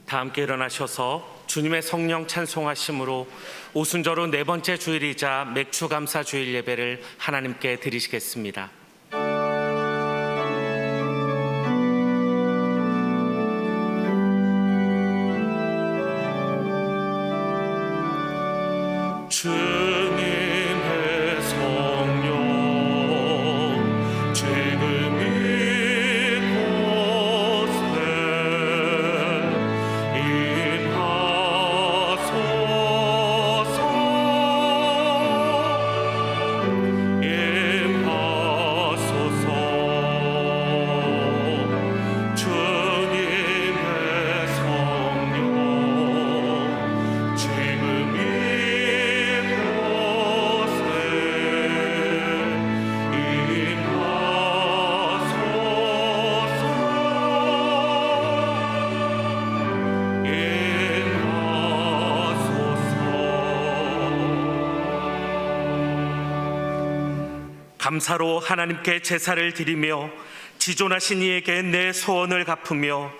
다 함께 일어나셔서 주님의 성령 찬송하심으로 오순절후 네 번째 주일이자 맥주 감사 주일 예배를 하나님께 드리시겠습니다. 주님의 성령 지금 이곳에 임하소서. 주님의 성령 지금 감사로 하나님께 제사를 드리며 지존하신 이에게 내 소원을 갚으며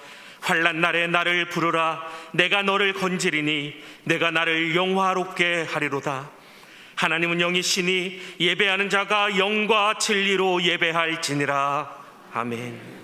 환난 날에 나를 부르라. 내가 너를 건지리니 내가 나를 영화롭게 하리로다. 하나님은 영이시니 예배하는 자가 영과 진리로 예배할지니라. 아멘.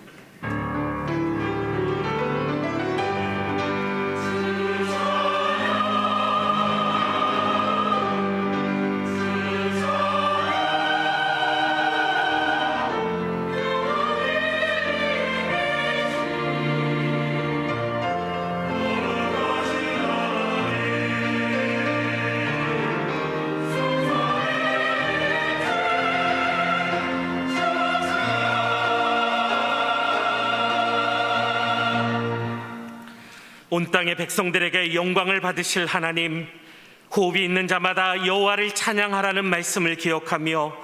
온 땅의 백성들에게 영광을 받으실 하나님, 호흡이 있는 자마다 여호와를 찬양하라는 말씀을 기억하며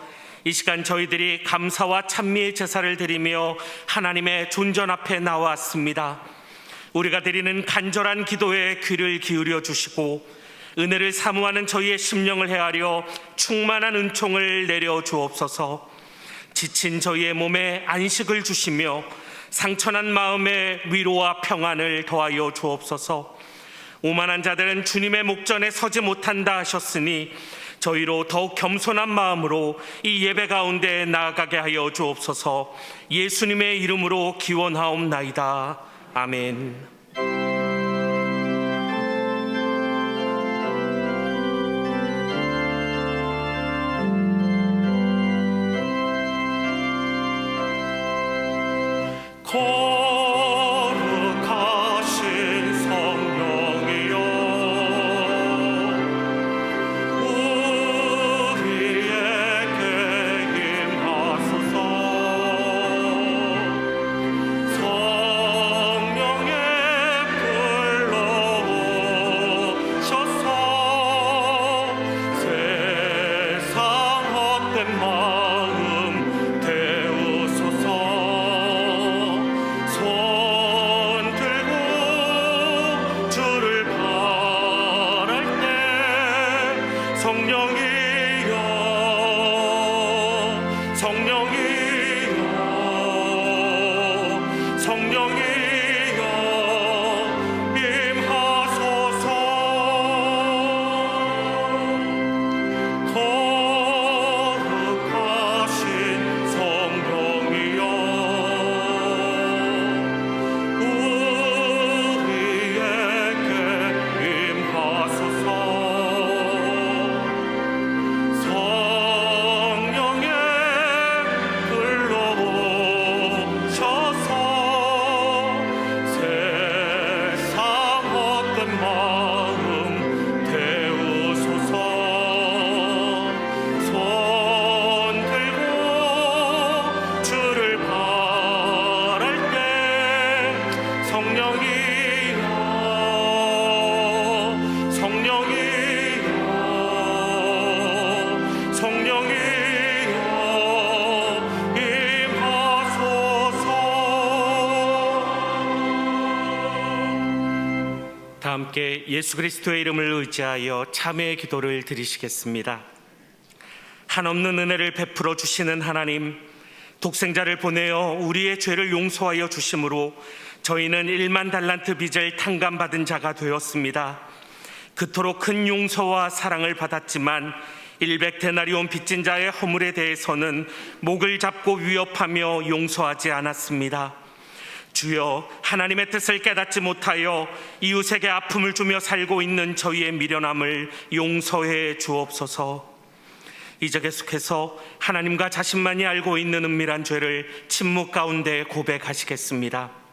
이 시간 저희들이 감사와 찬미의 제사를 드리며 하나님의 존전 앞에 나왔습니다. 우리가 드리는 간절한 기도에 귀를 기울여 주시고 은혜를 사모하는 저희의 심령을 헤아려 충만한 은총을 내려 주옵소서. 지친 저희의 몸에 안식을 주시며 상처난 마음에 위로와 평안을 더하여 주옵소서. 오만한 자들은 주님의 목전에 서지 못한다 하셨으니 저희로 더욱 겸손한 마음으로 이 예배 가운데 나아가게 하여 주옵소서. 예수님의 이름으로 기원하옵나이다. 아멘. 거룩하신 성령이여, 우리에게 임하소서. 성령의 불러 오셔서 세상 헛된 마음 태우소서. 손 들고 주를 바랄 때 성령이여, 성령이여, 성령이여 임하소서. 거룩하신 성령이여, 우리에게 임하소서. 성령의 불러 오셔서 세상 헛된 마음 태우소서. 손 들고 주를 바랄 때 성령이여, 성령이여, 성령이여 임하소서. 다 함께 예수 그리스도의 이름을 의지하여 참회의 기도를 드리시겠습니다. 한없는 은혜를 베풀어 주시는 하나님, 독생자를 보내어 우리의 죄를 용서하여 주심으로 저희는 1만 달란트 빚을 탕감받은 자가 되었습니다. 그토록 큰 용서와 사랑을 받았지만 100데나리온 빚진 자의 허물에 대해서는 목을 잡고 위협하며 용서하지 않았습니다. 주여, 하나님의 뜻을 깨닫지 못하여 이웃에게 아픔을 주며 살고 있는 저희의 미련함을 용서해 주옵소서. 이제 계속해서 하나님과 자신만이 알고 있는 은밀한 죄를 침묵 가운데 고백하시겠습니다.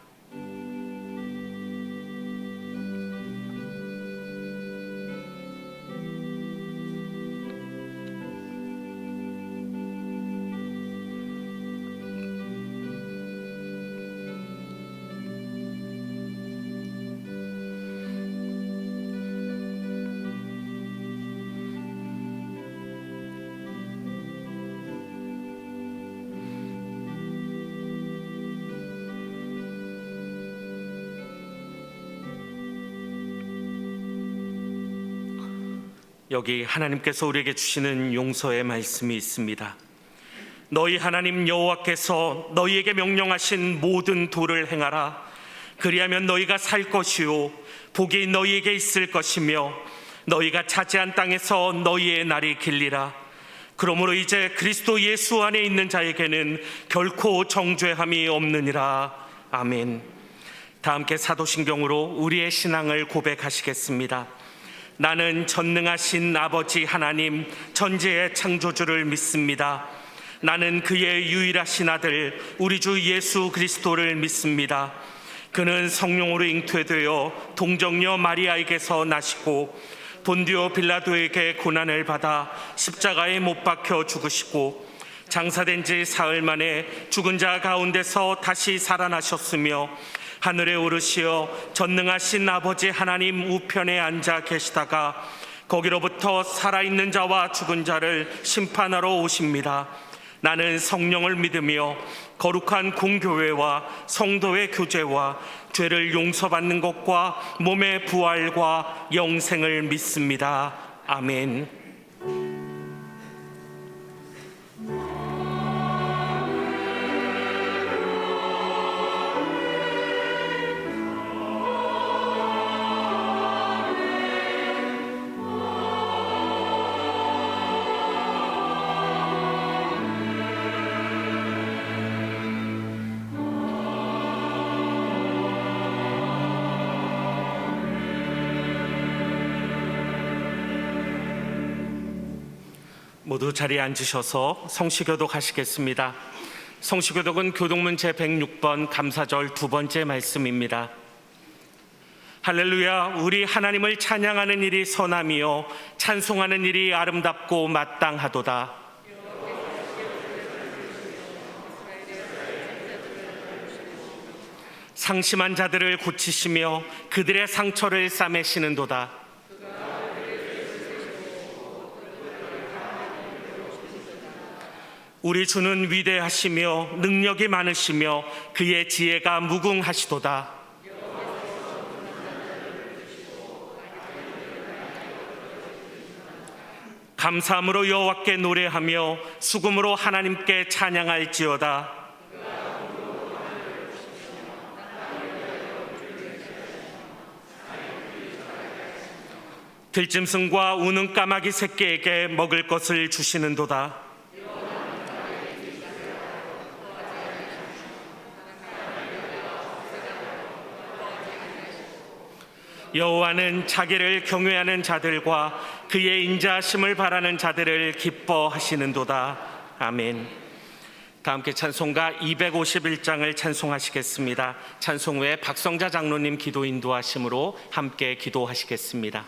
여기 하나님께서 우리에게 주시는 용서의 말씀이 있습니다. 너희 하나님 여호와께서 너희에게 명령하신 모든 도를 행하라. 그리하면 너희가 살 것이요 복이 너희에게 있을 것이며 너희가 차지한 땅에서 너희의 날이 길리라. 그러므로 이제 그리스도 예수 안에 있는 자에게는 결코 정죄함이 없느니라. 아멘. 다 함께 사도신경으로 우리의 신앙을 고백하시겠습니다. 나는 전능하신 아버지 하나님 천지의 창조주를 믿습니다. 나는 그의 유일하신 아들 우리 주 예수 그리스도를 믿습니다. 그는 성령으로 잉태되어 동정녀 마리아에게서 나시고 본디오 빌라도에게 고난을 받아 십자가에 못 박혀 죽으시고 장사된 지 사흘 만에 죽은 자 가운데서 다시 살아나셨으며 하늘에 오르시어 전능하신 아버지 하나님 우편에 앉아 계시다가 거기로부터 살아있는 자와 죽은 자를 심판하러 오십니다. 나는 성령을 믿으며 거룩한 공교회와 성도의 교제와 죄를 용서받는 것과 몸의 부활과 영생을 믿습니다. 아멘. 모두 자리에 앉으셔서 성시교독 하시겠습니다. 성시교독은 교독문 제106번 감사절 두 번째 말씀입니다. 할렐루야. 우리 하나님을 찬양하는 일이 선함이요 찬송하는 일이 아름답고 마땅하도다. 상심한 자들을 고치시며 그들의 상처를 싸매시는도다. 우리 주는 위대하시며 능력이 많으시며 그의 지혜가 무궁하시도다. 감사함으로 여호와께 노래하며 수금으로 하나님께 찬양할지어다. 들짐승과 우는 까마귀 새끼에게 먹을 것을 주시는도다. 여호와는 자기를 경외하는 자들과 그의 인자하심을 바라는 자들을 기뻐하시는도다. 아멘. 다 함께 찬송가 251장을 찬송하시겠습니다. 찬송 후에 박성자 장로님 기도 인도하심으로 함께 기도하시겠습니다.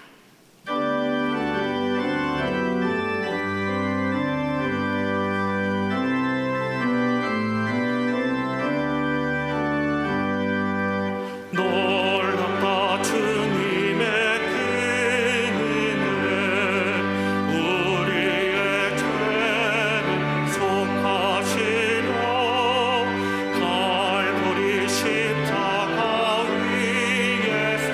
십자가 위에서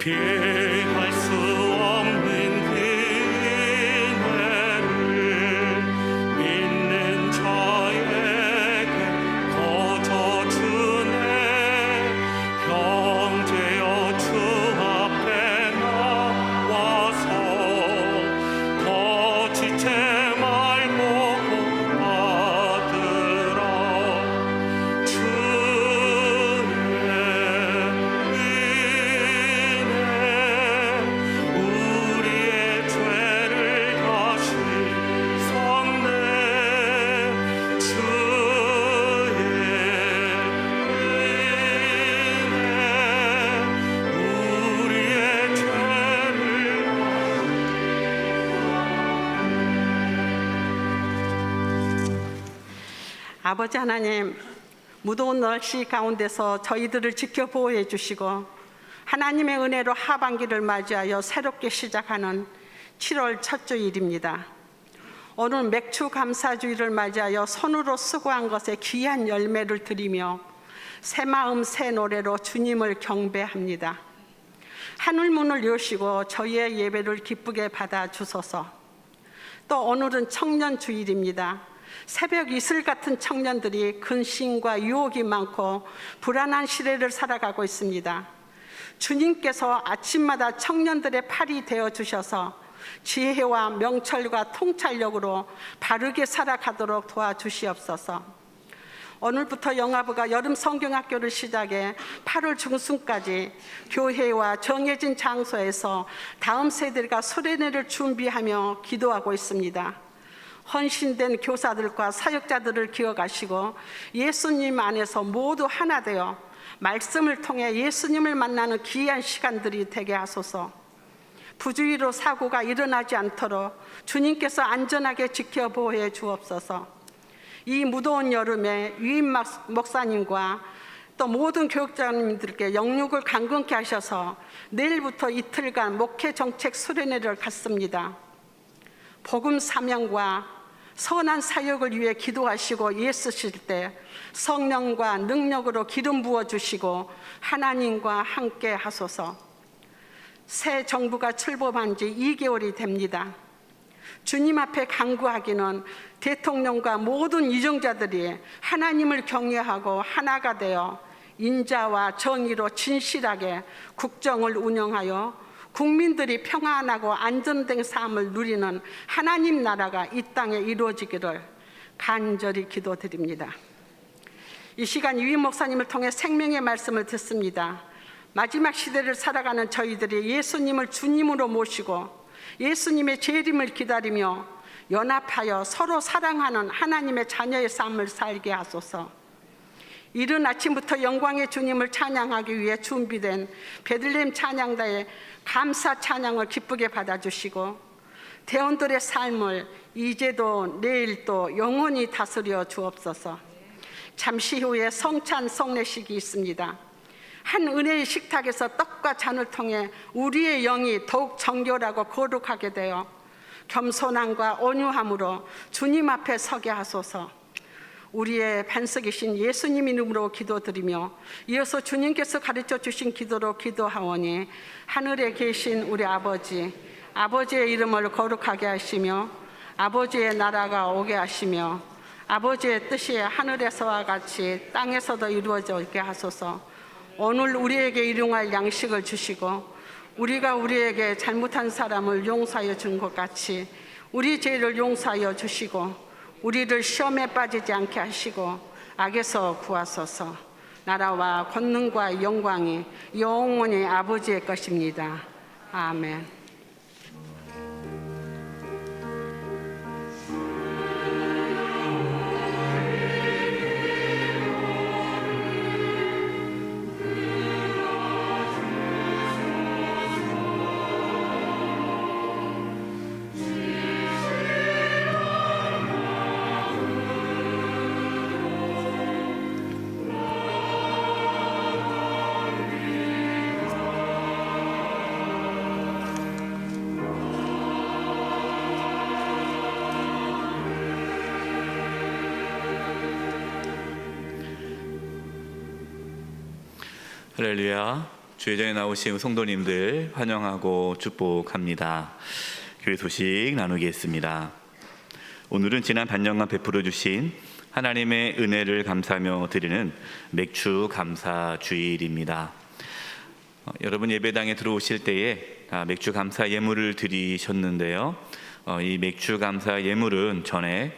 피할 수 없는 은혜를 믿는 자에게 거저 주네. 형제여 주 앞에 나와서 거짓지 말고 받으라. 주의 우리의 죄를 다시 섞네. 주의 우리의 죄를. 아버지 하나님, 무더운 날씨 가운데서 저희들을 지켜 보호해 주시고 하나님의 은혜로 하반기를 맞이하여 새롭게 시작하는 7월 첫 주일입니다. 오늘 맥주 감사주일을 맞이하여 손으로 수고한 것에 귀한 열매를 드리며 새 마음 새 노래로 주님을 경배합니다. 하늘 문을 여시고 저희의 예배를 기쁘게 받아 주소서. 또 오늘은 청년 주일입니다. 새벽 이슬 같은 청년들이 근심과 유혹이 많고 불안한 시대를 살아가고 있습니다. 주님께서 아침마다 청년들의 팔이 되어 주셔서 지혜와 명철과 통찰력으로 바르게 살아가도록 도와주시옵소서. 오늘부터 영아부가 여름 성경학교를 시작해 8월 중순까지 교회와 정해진 장소에서 다음 세대가 수련회를 준비하며 기도하고 있습니다. 헌신된 교사들과 사역자들을 기억하시고 예수님 안에서 모두 하나 되어 말씀을 통해 예수님을 만나는 귀한 시간들이 되게 하소서. 부주의로 사고가 일어나지 않도록 주님께서 안전하게 지켜보호해 주옵소서. 이 무더운 여름에 유임 목사님과 또 모든 교육자님들께 영육을 강건케 하셔서 내일부터 이틀간 목회 정책 수련회를 갖습니다. 복음 사명과 선한 사역을 위해 기도하시고 애쓰실 때 성령과 능력으로 기름 부어주시고 하나님과 함께 하소서. 새 정부가 출범한 지 2개월이 됩니다. 주님 앞에 간구하기는 대통령과 모든 유정자들이 하나님을 경외하고 하나가 되어 인자와 정의로 진실하게 국정을 운영하여 국민들이 평안하고 안전된 삶을 누리는 하나님 나라가 이 땅에 이루어지기를 간절히 기도드립니다. 이 시간 유임 목사님을 통해 생명의 말씀을 듣습니다. 마지막 시대를 살아가는 저희들이 예수님을 주님으로 모시고 예수님의 재림을 기다리며 연합하여 서로 사랑하는 하나님의 자녀의 삶을 살게 하소서. 이른 아침부터 영광의 주님을 찬양하기 위해 준비된 베들레헴 찬양단의 감사 찬양을 기쁘게 받아주시고 대원들의 삶을 이제도 내일도 영원히 다스려 주옵소서. 잠시 후에 성찬 성례식이 있습니다. 한 은혜의 식탁에서 떡과 잔을 통해 우리의 영이 더욱 정결하고 거룩하게 되어 겸손함과 온유함으로 주님 앞에 서게 하소서. 우리의 반석이신 예수님 이름으로 기도드리며 이어서 주님께서 가르쳐 주신 기도로 기도하오니 하늘에 계신 우리 아버지의 이름을 거룩하게 하시며 아버지의 나라가 오게 하시며 아버지의 뜻이 하늘에서와 같이 땅에서도 이루어져 있게 하소서. 오늘 우리에게 일용할 양식을 주시고 우리가 우리에게 잘못한 사람을 용서하여 준 것 같이 우리 죄를 용서하여 주시고 우리를 시험에 빠지지 않게 하시고 악에서 구하소서. 나라와 권능과 영광이 영원히 아버지의 것입니다. 아멘. 할렐루야. 주회전에 나오신 성도님들 환영하고 축복합니다. 교회 소식 나누겠습니다. 오늘은 지난 반년간 베풀어 주신 하나님의 은혜를 감사하며 드리는 맥주 감사 주일입니다. 여러분 예배당에 들어오실 때에 맥주 감사 예물을 드리셨는데요. 이 맥주 감사 예물은 전에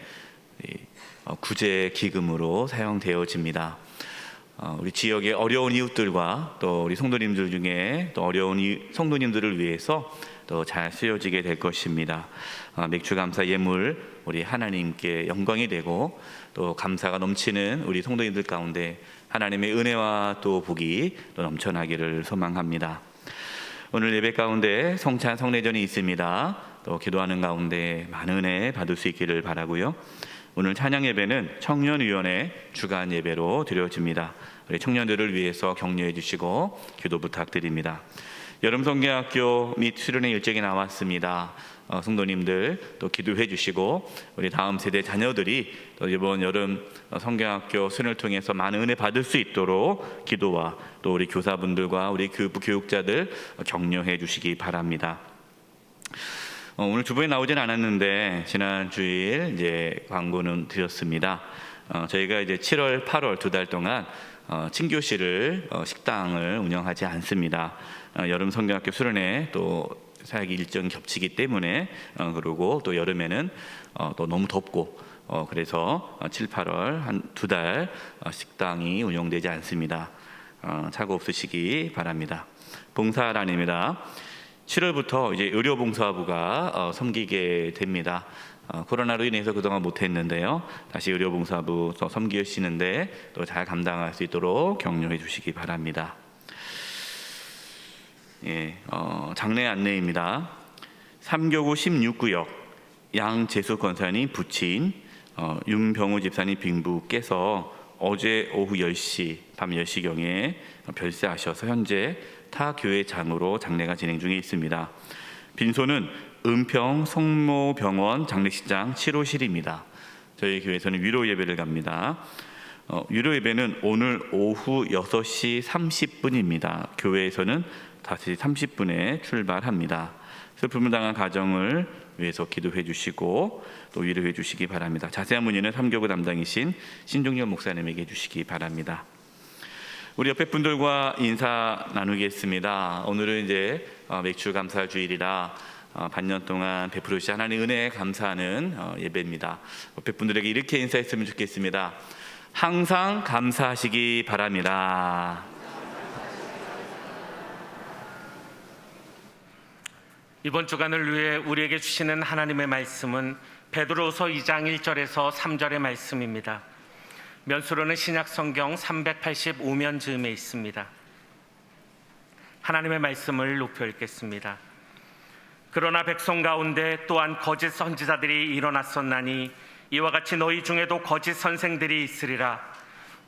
구제 기금으로 사용되어집니다. 우리 지역의 어려운 이웃들과 또 우리 성도님들 중에 또 어려운 성도님들을 위해서 또 잘 쓰여지게 될 것입니다. 맥주 감사 예물 우리 하나님께 영광이 되고 또 감사가 넘치는 우리 성도님들 가운데 하나님의 은혜와 또 복이 또 넘쳐나기를 소망합니다. 오늘 예배 가운데 성찬 성례전이 있습니다. 또 기도하는 가운데 많은 은혜 받을 수 있기를 바라고요. 오늘 찬양 예배는 청년위원회 주간 예배로 드려집니다. 우리 청년들을 위해서 격려해 주시고 기도 부탁드립니다. 여름 성경학교 및 수련회 일정이 나왔습니다. 성도님들 또 기도해 주시고 우리 다음 세대 자녀들이 또 이번 여름 성경학교 수련을 통해서 많은 은혜 받을 수 있도록 기도와 또 우리 교사분들과 우리 교육부 교육자들 격려해 주시기 바랍니다. 오늘 주보에 나오진 않았는데 지난 주일 이제 광고는 드렸습니다. 저희가 이제 7월, 8월 두 달 동안 친교실을 식당을 운영하지 않습니다. 여름 성경학교 수련회 또 사역이 일정이 겹치기 때문에 그리고 또 여름에는 또 너무 덥고 그래서 7, 8월 한 두 달 식당이 운영되지 않습니다. 착오 없으시기 바랍니다. 봉사란입니다. 7월부터 이제 의료봉사부가 섬기게 됩니다. 코로나로 인해서 그동안 못했는데요. 다시 의료봉사부 섬기시는데 또 잘 감당할 수 있도록 격려해 주시기 바랍니다. 장례 안내입니다. 3교구 16구역 양재수 권사님 부친 윤병우 집사님 빙부께서 어제 오후 10시, 밤 10시경에 별세하셔서 현재 타 교회장으로 장례가 진행 중에 있습니다. 빈소는 은평 성모병원 장례식장 7호실입니다. 저희 교회에서는 위로 예배를 갑니다. 위로 예배는 오늘 오후 6시 30분입니다. 교회에서는 5시 30분에 출발합니다. 슬픔을 당한 가정을 위해서 기도해 주시고 또 위로해 주시기 바랍니다. 자세한 문의는 3교구 담당이신 신종렬 목사님에게 주시기 바랍니다. 우리 옆에 분들과 인사 나누겠습니다. 오늘은 이제 맥주 감사 주일이라 반년 동안 베풀어 주신 하나님 은혜에 감사하는 예배입니다. 옆에 분들에게 이렇게 인사했으면 좋겠습니다. 항상 감사하시기 바랍니다. 이번 주간을 위해 우리에게 주시는 하나님의 말씀은 베드로서 2장 1절에서 3절의 말씀입니다. 면수로는 신약성경 385면 즈음에 있습니다. 하나님의 말씀을 높여 읽겠습니다. 그러나 백성 가운데 또한 거짓 선지자들이 일어났었나니 이와 같이 너희 중에도 거짓 선생들이 있으리라.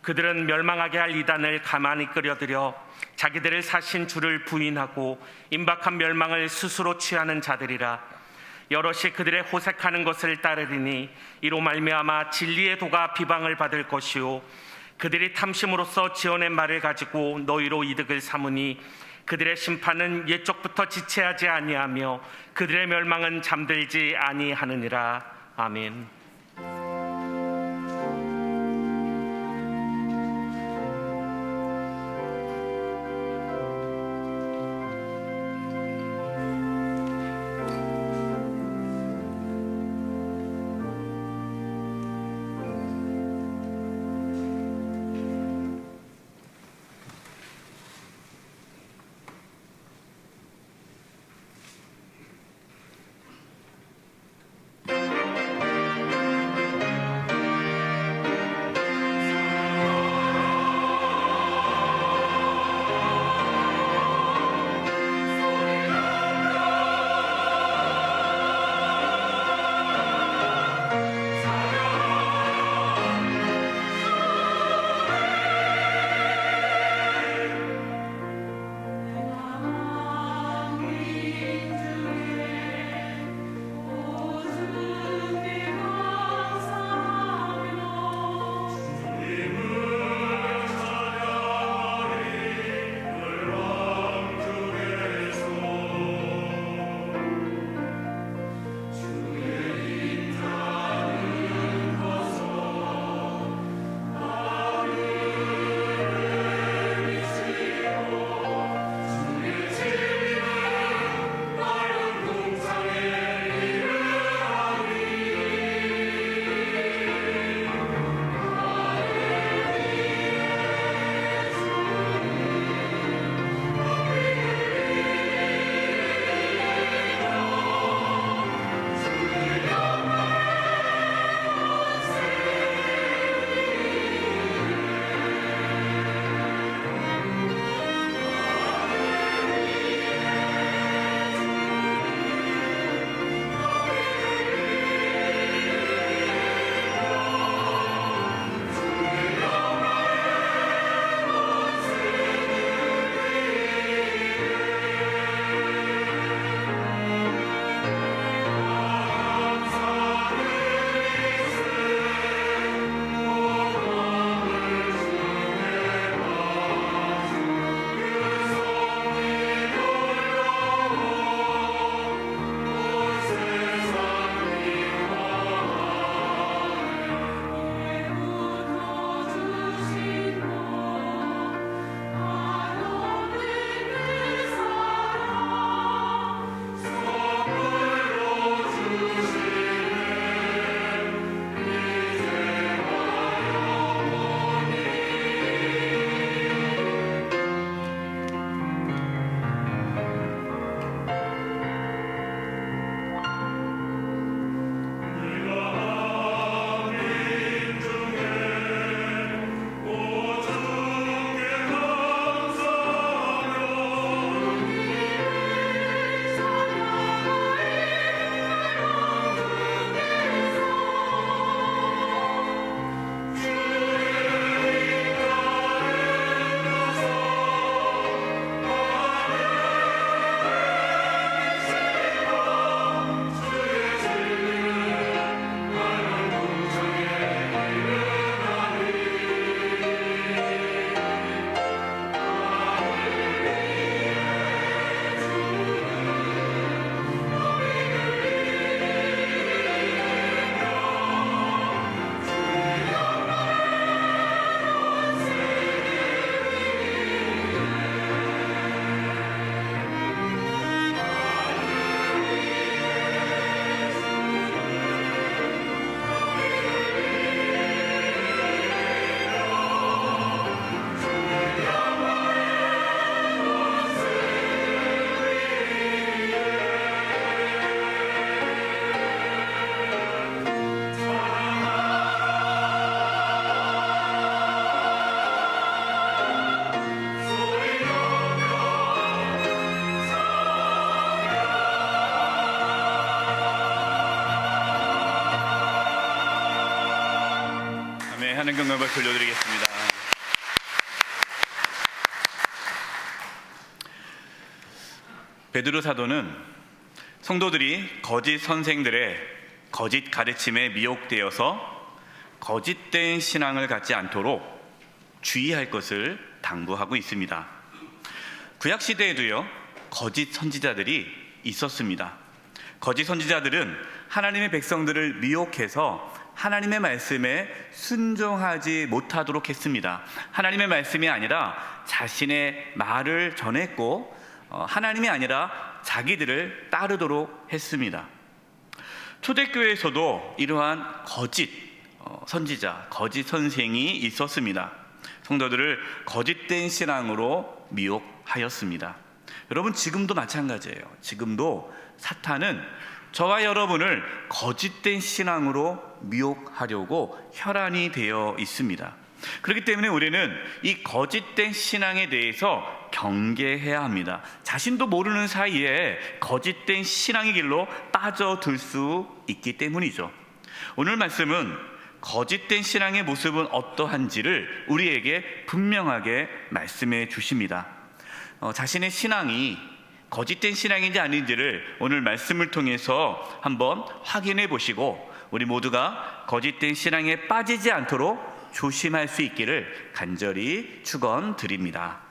그들은 멸망하게 할 이단을 가만히 끌어들여 자기들을 사신 주를 부인하고 임박한 멸망을 스스로 취하는 자들이라. 여럿이 그들의 호색하는 것을 따르리니 이로 말미암아 진리의 도가 비방을 받을 것이요 그들이 탐심으로써 지어낸 말을 가지고 너희로 이득을 삼으니 그들의 심판은 옛적부터 지체하지 아니하며 그들의 멸망은 잠들지 아니하느니라. 아멘. 하나님 영광을 돌려드리겠습니다. 베드로 사도는 성도들이 거짓 선생들의 거짓 가르침에 미혹되어서 거짓된 신앙을 갖지 않도록 주의할 것을 당부하고 있습니다. 구약 시대에도요, 거짓 선지자들이 있었습니다. 거짓 선지자들은 하나님의 백성들을 미혹해서 하나님의 말씀에 순종하지 못하도록 했습니다. 하나님의 말씀이 아니라 자신의 말을 전했고 하나님이 아니라 자기들을 따르도록 했습니다. 초대교회에서도 이러한 거짓 선지자, 거짓 선생이 있었습니다. 성도들을 거짓된 신앙으로 미혹하였습니다. 여러분, 지금도 마찬가지예요. 지금도 사탄은 저와 여러분을 거짓된 신앙으로 미혹하려고 혈안이 되어 있습니다. 그렇기 때문에 우리는 이 거짓된 신앙에 대해서 경계해야 합니다. 자신도 모르는 사이에 거짓된 신앙의 길로 빠져들 수 있기 때문이죠. 오늘 말씀은 거짓된 신앙의 모습은 어떠한지를 우리에게 분명하게 말씀해 주십니다. 자신의 신앙이 거짓된 신앙인지 아닌지를 오늘 말씀을 통해서 한번 확인해 보시고 우리 모두가 거짓된 신앙에 빠지지 않도록 조심할 수 있기를 간절히 축원드립니다.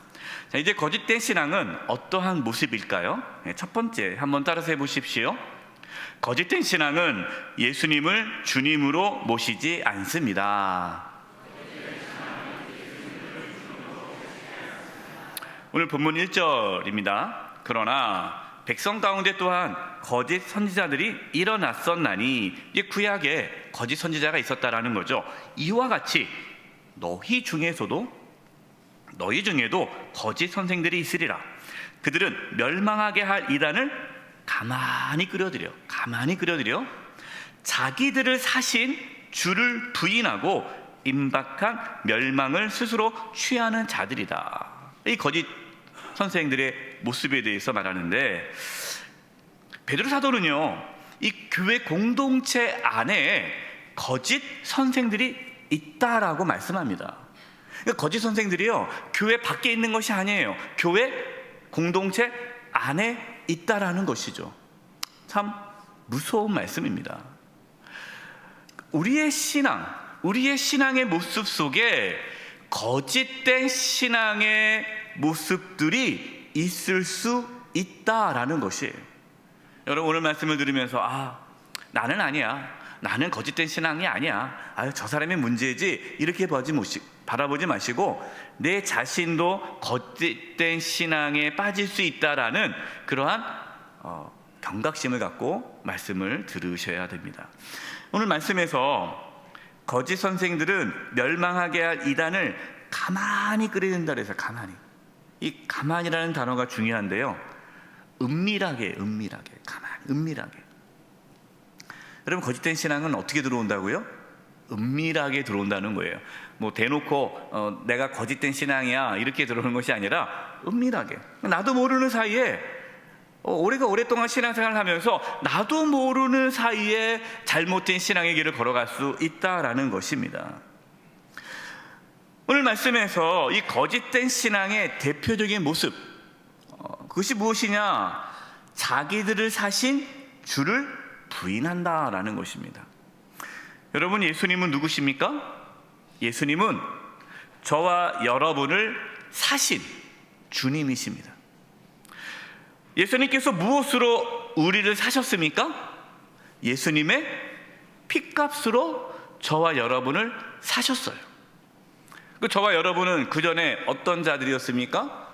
자, 이제 거짓된 신앙은 어떠한 모습일까요? 첫 번째 한번 따라서 해보십시오. 거짓된 신앙은 예수님을 주님으로 모시지 않습니다. 오늘 본문 1절입니다. 그러나 백성 가운데 또한 거짓 선지자들이 일어났었나니, 이제 구약에 거짓 선지자가 있었다라는 거죠. 이와 같이 너희 중에도 거짓 선생들이 있으리라. 그들은 멸망하게 할 이단을 가만히 끌어들여 자기들을 사신 주를 부인하고 임박한 멸망을 스스로 취하는 자들이다. 이 거짓 선생들의 모습에 대해서 말하는데, 베드로 사도는요, 이 교회 공동체 안에 거짓 선생들이 있다라고 말씀합니다. 그러니까 거짓 선생들이요, 교회 밖에 있는 것이 아니에요. 교회 공동체 안에 있다라는 것이죠. 참 무서운 말씀입니다. 우리의 신앙의 모습 속에 거짓된 신앙의 모습들이 있을 수 있다라는 것이에요. 여러분, 오늘 말씀을 들으면서 나는 아니야, 나는 거짓된 신앙이 아니야, 저 사람의 문제지, 이렇게 바라보지 마시고 내 자신도 거짓된 신앙에 빠질 수 있다라는 그러한 경각심을 갖고 말씀을 들으셔야 됩니다. 오늘 말씀에서 거짓 선생들은 멸망하게 할 이단을 가만히 끌어낸다 그래서 이 가만이라는 단어가 중요한데요, 은밀하게 여러분, 거짓된 신앙은 어떻게 들어온다고요? 은밀하게 들어온다는 거예요. 뭐 대놓고 내가 거짓된 신앙이야 이렇게 들어오는 것이 아니라 은밀하게, 나도 모르는 사이에 우리가 오랫동안 신앙생활을 하면서 나도 모르는 사이에 잘못된 신앙의 길을 걸어갈 수 있다라는 것입니다. 오늘 말씀에서 이 거짓된 신앙의 대표적인 모습, 그것이 무엇이냐? 자기들을 사신 주를 부인한다라는 것입니다. 여러분, 예수님은 누구십니까? 예수님은 저와 여러분을 사신 주님이십니다. 예수님께서 무엇으로 우리를 사셨습니까? 예수님의 핏값으로 저와 여러분을 사셨어요. 저와 여러분은 그 전에 어떤 자들이었습니까?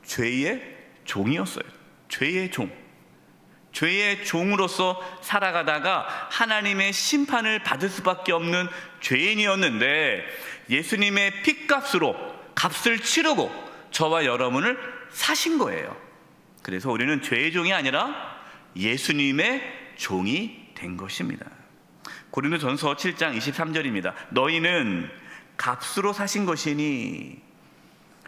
죄의 종이었어요. 죄의 종으로서 살아가다가 하나님의 심판을 받을 수밖에 없는 죄인이었는데, 예수님의 핏값으로 값을 치르고 저와 여러분을 사신 거예요. 그래서 우리는 죄의 종이 아니라 예수님의 종이 된 것입니다. 고린도전서 7장 23절입니다. 너희는 값으로 사신 것이니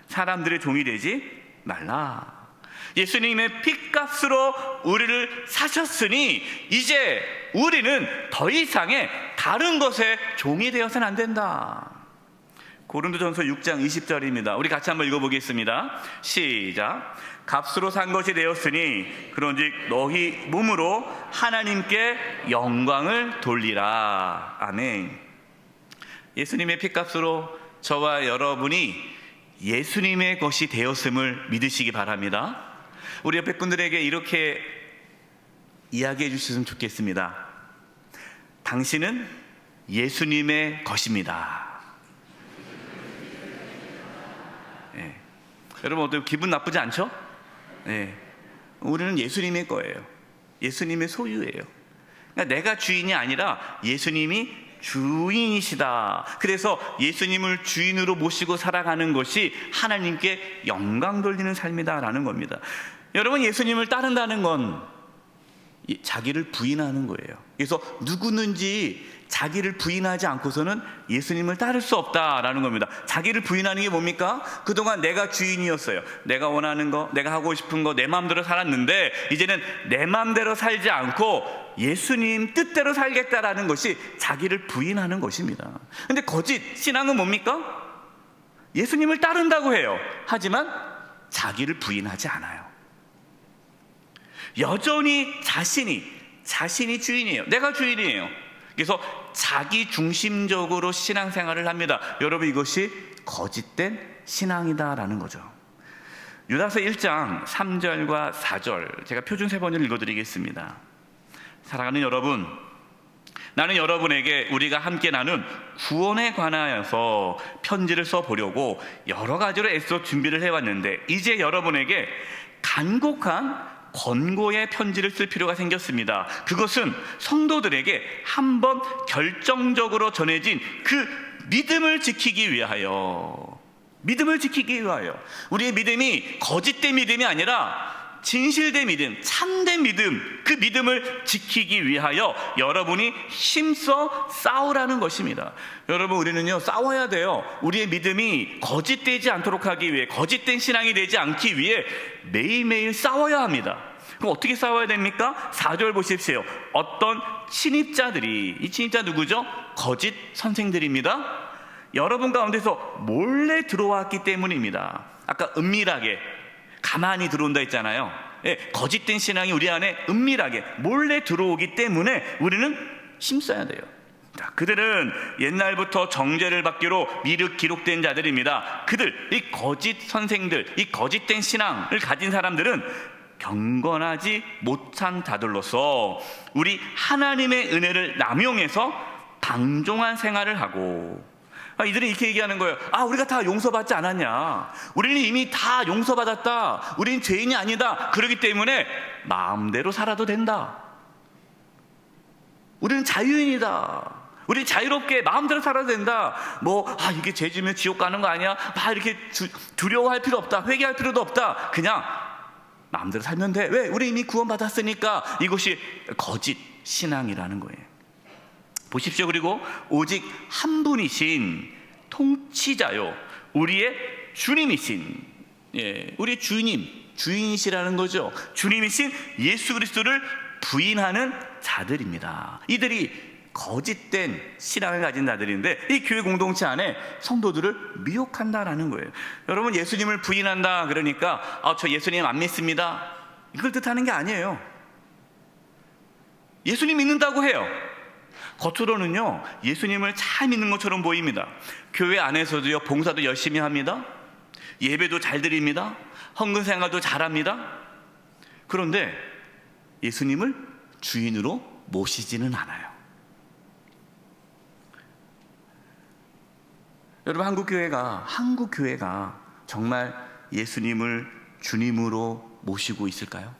사람들의 종이 되지 말라. 예수님의 핏값으로 우리를 사셨으니 이제 우리는 더 이상의 다른 것의 종이 되어서는 안 된다. 고린도전서 6장 20절입니다. 우리 같이 한번 읽어보겠습니다. 시작. 값으로 산 것이 되었으니 그런즉 너희 몸으로 하나님께 영광을 돌리라. 아멘. 예수님의 피값으로 저와 여러분이 예수님의 것이 되었음을 믿으시기 바랍니다. 우리 옆에 분들에게 이렇게 이야기해 주셨으면 좋겠습니다. 당신은 예수님의 것입니다. 네. 여러분 어때요? 기분 나쁘지 않죠? 네. 우리는 예수님의 거예요. 예수님의 소유예요. 그러니까 내가 주인이 아니라 예수님이 주인이시다. 그래서 예수님을 주인으로 모시고 살아가는 것이 하나님께 영광 돌리는 삶이다라는 겁니다. 여러분, 예수님을 따른다는 건 자기를 부인하는 거예요. 그래서 누구든지 자기를 부인하지 않고서는 예수님을 따를 수 없다라는 겁니다. 자기를 부인하는 게 뭡니까? 그동안 내가 주인이었어요. 내가 원하는 거, 내가 하고 싶은 거, 내 마음대로 살았는데 이제는 내 마음대로 살지 않고 예수님 뜻대로 살겠다라는 것이 자기를 부인하는 것입니다. 근데 거짓 신앙은 뭡니까? 예수님을 따른다고 해요. 하지만 자기를 부인하지 않아요. 여전히 자신이 주인이에요. 내가 주인이에요. 그래서 자기 중심적으로 신앙생활을 합니다. 여러분, 이것이 거짓된 신앙이다라는 거죠. 유다서 1장 3절과 4절 제가 표준 3번을 읽어드리겠습니다. 사랑하는 여러분, 나는 여러분에게 우리가 함께 나눈 구원에 관하여서 편지를 써보려고 여러 가지로 애써 준비를 해왔는데 이제 여러분에게 간곡한 권고의 편지를 쓸 필요가 생겼습니다. 그것은 성도들에게 한번 결정적으로 전해진 그 믿음을 지키기 위하여, 우리의 믿음이 거짓된 믿음이 아니라 진실된 믿음, 참된 믿음, 그 믿음을 지키기 위하여 여러분이 힘써 싸우라는 것입니다. 여러분, 우리는요 싸워야 돼요. 우리의 믿음이 거짓되지 않도록 하기 위해, 거짓된 신앙이 되지 않기 위해 매일매일 싸워야 합니다. 그럼 어떻게 싸워야 됩니까? 4절 보십시오. 어떤 친입자들이, 이 친입자 누구죠? 거짓 선생들입니다. 여러분 가운데서 몰래 들어왔기 때문입니다. 아까 은밀하게 가만히 들어온다 했잖아요. 예, 거짓된 신앙이 우리 안에 은밀하게 몰래 들어오기 때문에 우리는 힘써야 돼요. 자, 그들은 옛날부터 정죄를 받기로 미륵 기록된 자들입니다. 그들, 이 거짓 선생들, 이 거짓된 신앙을 가진 사람들은 경건하지 못한 자들로서 우리 하나님의 은혜를 남용해서 방종한 생활을 하고, 이들은 이렇게 얘기하는 거예요. 우리가 다 용서받지 않았냐? 우리는 이미 다 용서받았다. 우리는 죄인이 아니다. 그렇기 때문에 마음대로 살아도 된다. 우리는 자유인이다. 우리 자유롭게 마음대로 살아도 된다. 이게 죄 지면 지옥 가는 거 아니야? 이렇게 두려워할 필요 없다. 회개할 필요도 없다. 그냥 마음대로 살면 돼. 왜? 우리 이미 구원받았으니까. 이것이 거짓 신앙이라는 거예요. 보십시오. 그리고 오직 한 분이신 통치자요, 우리의 주님이신, 우리 주인이시라는 거죠. 주님이신 예수 그리스도를 부인하는 자들입니다. 이들이 거짓된 신앙을 가진 자들인데 이 교회 공동체 안에 성도들을 미혹한다라는 거예요. 여러분, 예수님을 부인한다 그러니까 저 예수님 안 믿습니다, 이걸 뜻하는 게 아니에요. 예수님 믿는다고 해요. 겉으로는요 예수님을 잘 믿는 것처럼 보입니다. 교회 안에서도요 봉사도 열심히 합니다. 예배도 잘 드립니다. 헌금 생활도 잘합니다. 그런데 예수님을 주인으로 모시지는 않아요. 여러분, 한국 교회가 정말 예수님을 주님으로 모시고 있을까요?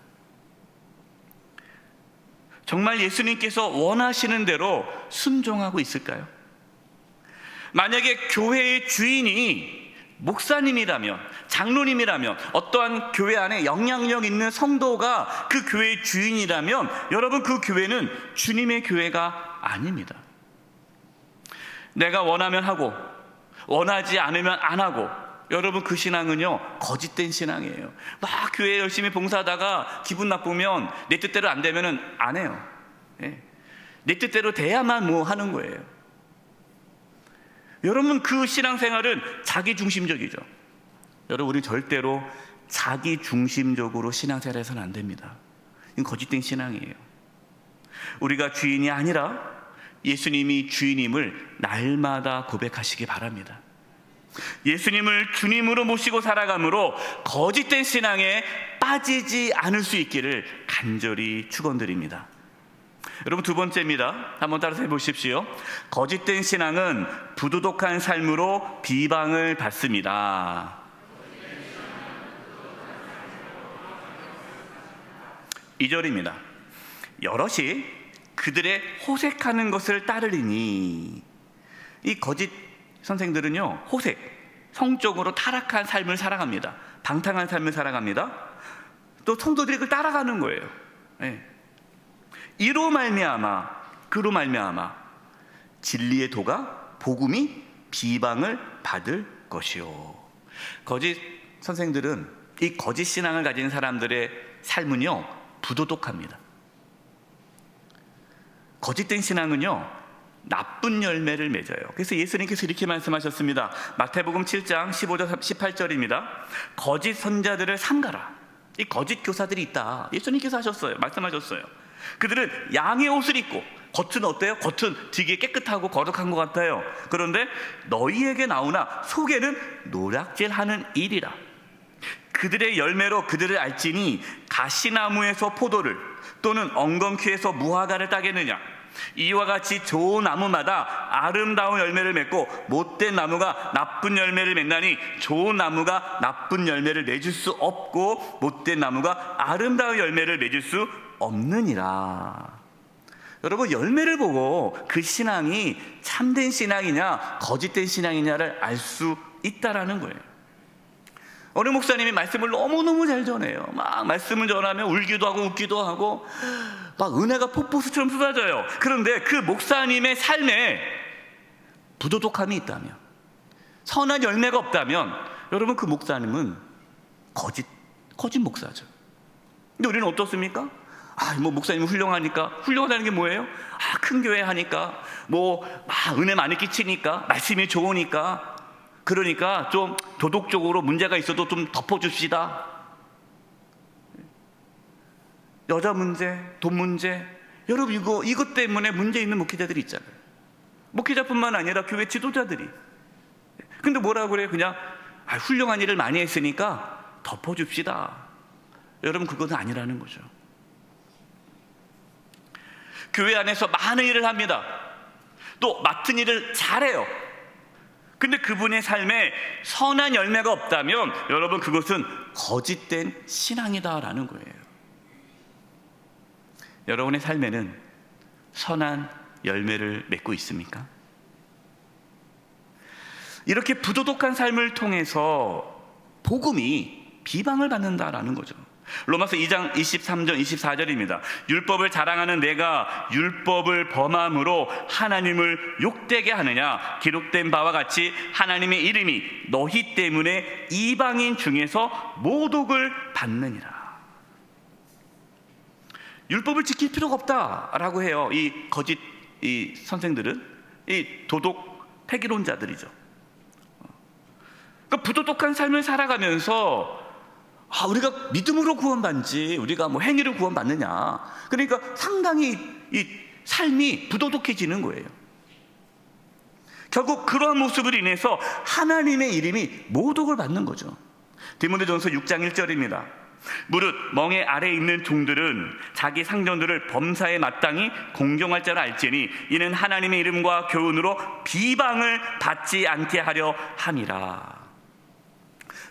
정말 예수님께서 원하시는 대로 순종하고 있을까요? 만약에 교회의 주인이 목사님이라면, 장로님이라면, 어떠한 교회 안에 영향력 있는 성도가 그 교회의 주인이라면 여러분, 그 교회는 주님의 교회가 아닙니다. 내가 원하면 하고 원하지 않으면 안 하고, 여러분 그 신앙은요 거짓된 신앙이에요. 막 교회 열심히 봉사하다가 기분 나쁘면 내 뜻대로 안 되면 안 해요. 내 뜻대로 돼야만 하는 거예요. 여러분, 그 신앙생활은 자기중심적이죠. 여러분, 우리 절대로 자기중심적으로 신앙생활해서는 안 됩니다. 이건 거짓된 신앙이에요. 우리가 주인이 아니라 예수님이 주인임을 날마다 고백하시기 바랍니다. 예수님을 주님으로 모시고 살아감으로 거짓된 신앙에 빠지지 않을 수 있기를 간절히 축원드립니다. 여러분, 두 번째입니다. 한번 따라서 해보십시오. 거짓된 신앙은 부도덕한 삶으로 비방을 받습니다. 2절입니다. 여럿이 그들의 호색하는 것을 따르리니. 이 거짓 선생들은요, 호색, 성적으로 타락한 삶을 살아갑니다. 방탕한 삶을 살아갑니다. 또 성도들이 그걸 따라가는 거예요. 네. 이로 말미암아, 그로 말미암아 진리의 도가 복음이 비방을 받을 것이요. 거짓 선생들은 이 거짓 신앙을 가진 사람들의 삶은요, 부도덕합니다. 거짓된 신앙은요, 나쁜 열매를 맺어요. 그래서 예수님께서 이렇게 말씀하셨습니다. 마태복음 7장 15절 18절입니다. 거짓 선자들을 삼가라. 이 거짓 교사들이 있다. 예수님께서 하셨어요. 말씀하셨어요. 그들은 양의 옷을 입고, 겉은 어때요? 겉은 되게 깨끗하고 거룩한 것 같아요. 그런데 너희에게 나오나 속에는 노략질하는 일이라. 그들의 열매로 그들을 알지니 가시나무에서 포도를 또는 엉겅퀴에서 무화과를 따겠느냐. 이와 같이 좋은 나무마다 아름다운 열매를 맺고 못된 나무가 나쁜 열매를 맺나니 좋은 나무가 나쁜 열매를 맺을 수 없고 못된 나무가 아름다운 열매를 맺을 수 없느니라. 여러분, 열매를 보고 그 신앙이 참된 신앙이냐 거짓된 신앙이냐를 알 수 있다라는 거예요. 어느 목사님이 말씀을 너무너무 잘 전해요. 막 말씀을 전하면 울기도 하고 웃기도 하고 막 은혜가 폭포수처럼 쏟아져요. 그런데 그 목사님의 삶에 부도덕함이 있다면, 선한 열매가 없다면, 여러분, 그 목사님은 거짓 목사죠. 근데 우리는 어떻습니까? 뭐 목사님은 훌륭하니까. 훌륭하다는 게 뭐예요? 큰 교회 하니까, 은혜 많이 끼치니까, 말씀이 좋으니까, 그러니까 좀 도덕적으로 문제가 있어도 좀 덮어줍시다. 여자 문제, 돈 문제, 여러분, 이것 때문에 문제 있는 목회자들이 있잖아요. 목회자뿐만 아니라 교회 지도자들이. 근데 뭐라고 그래요? 그냥 훌륭한 일을 많이 했으니까 덮어줍시다. 여러분, 그건 아니라는 거죠. 교회 안에서 많은 일을 합니다. 또 맡은 일을 잘해요. 근데 그분의 삶에 선한 열매가 없다면, 여러분, 그것은 거짓된 신앙이다라는 거예요. 여러분의 삶에는 선한 열매를 맺고 있습니까? 이렇게 부도덕한 삶을 통해서 복음이 비방을 받는다라는 거죠. 로마서 2장 23절 24절입니다. 율법을 자랑하는 내가 율법을 범함으로 하나님을 욕되게 하느냐. 기록된 바와 같이 하나님의 이름이 너희 때문에 이방인 중에서 모독을 받느니라. 율법을 지킬 필요가 없다라고 해요. 이 거짓 선생들은 이 도덕 폐기론자들이죠. 그러니까 부도덕한 삶을 살아가면서 우리가 믿음으로 구원받지 우리가 행위로 구원받느냐. 그러니까 상당히 이 삶이 부도덕해지는 거예요. 결국 그러한 모습으로 인해서 하나님의 이름이 모독을 받는 거죠. 디모데전서 6장 1절입니다. 무릇 멍에 아래에 있는 종들은 자기 상전들을 범사에 마땅히 공경할 줄 알지니 이는 하나님의 이름과 교훈으로 비방을 받지 않게 하려 함이라.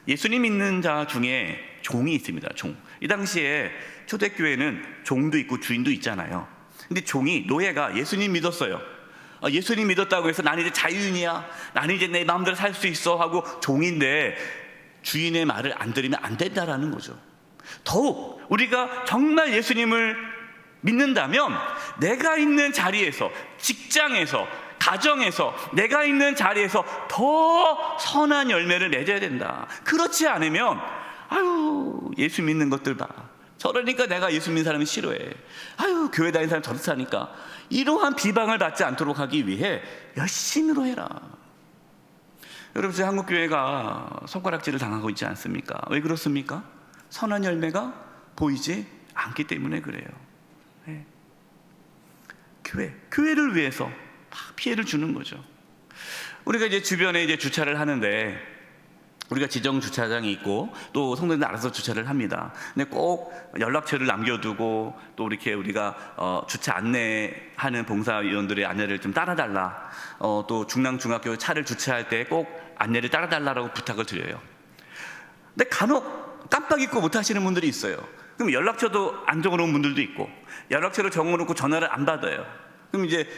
예수님 믿는 자 중에 종이 있습니다. 종. 이 당시에 초대교회는 종도 있고 주인도 있잖아요. 근데 종이, 노예가 예수님 믿었어요. 예수님 믿었다고 해서 나는 이제 자유인이야, 나는 이제 내 마음대로 살 수 있어 하고 종인데 주인의 말을 안 들으면 안 된다라는 거죠. 더욱 우리가 정말 예수님을 믿는다면 내가 있는 자리에서, 직장에서, 가정에서, 내가 있는 자리에서 더 선한 열매를 맺어야 된다. 그렇지 않으면 예수 믿는 것들 봐, 저러니까 내가 예수 믿는 사람이 싫어해, 교회 다니는 사람 저렇게 사니까, 이러한 비방을 받지 않도록 하기 위해 열심히로 해라. 여러분, 저희 한국교회가 손가락질을 당하고 있지 않습니까? 왜 그렇습니까? 선한 열매가 보이지 않기 때문에 그래요. 네. 교회를 위해서 막 피해를 주는 거죠. 우리가 이제 주변에 이제 주차를 하는데, 우리가 지정 주차장이 있고 또 성도님들 알아서 주차를 합니다. 근데 꼭 연락처를 남겨두고 또 이렇게 우리가 주차 안내하는 봉사위원들의 안내를 좀 따라달라, 또 중랑중학교 차를 주차할 때 꼭 안내를 따라달라고 부탁을 드려요. 근데 간혹 깜빡 잊고 못 하시는 분들이 있어요. 그럼 연락처도 안 적어놓은 분들도 있고, 연락처를 적어놓고 전화를 안 받아요. 그럼 이제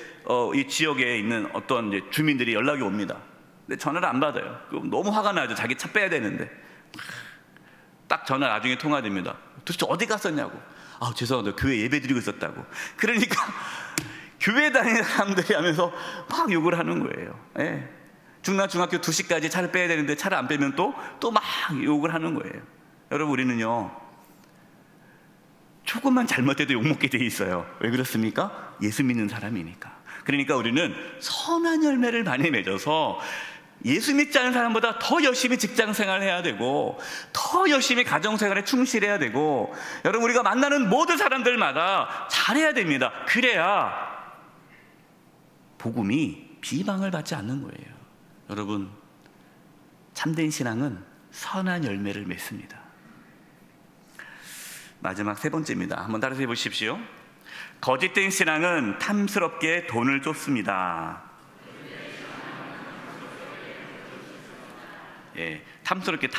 이 지역에 있는 어떤 이제 주민들이 연락이 옵니다. 근데 전화를 안 받아요. 그럼 너무 화가 나죠. 자기 차 빼야 되는데. 딱 전화 나중에 통화됩니다. 도대체 어디 갔었냐고. 아, 죄송합니다. 교회 예배 드리고 있었다고. 그러니까 교회 다니는 사람들이 하면서 막 욕을 하는 거예요. 예. 중학교 2시까지 차를 빼야 되는데 차를 안 빼면 또 막 욕을 하는 거예요. 여러분, 우리는요, 조금만 잘못해도 욕먹게 돼 있어요. 왜 그렇습니까? 예수 믿는 사람이니까. 그러니까 우리는 선한 열매를 많이 맺어서 예수 믿지 않은 사람보다 더 열심히 직장 생활을 해야 되고, 더 열심히 가정 생활에 충실해야 되고, 여러분, 우리가 만나는 모든 사람들마다 잘해야 됩니다. 그래야 복음이 비방을 받지 않는 거예요. 여러분, 참된 신앙은 선한 열매를 맺습니다. 마지막 3번째입니다. 한번 따라서 해보십시오. 거짓된 신앙은 탐스럽게 돈을 쫓습니다. 예, 탐욕스럽게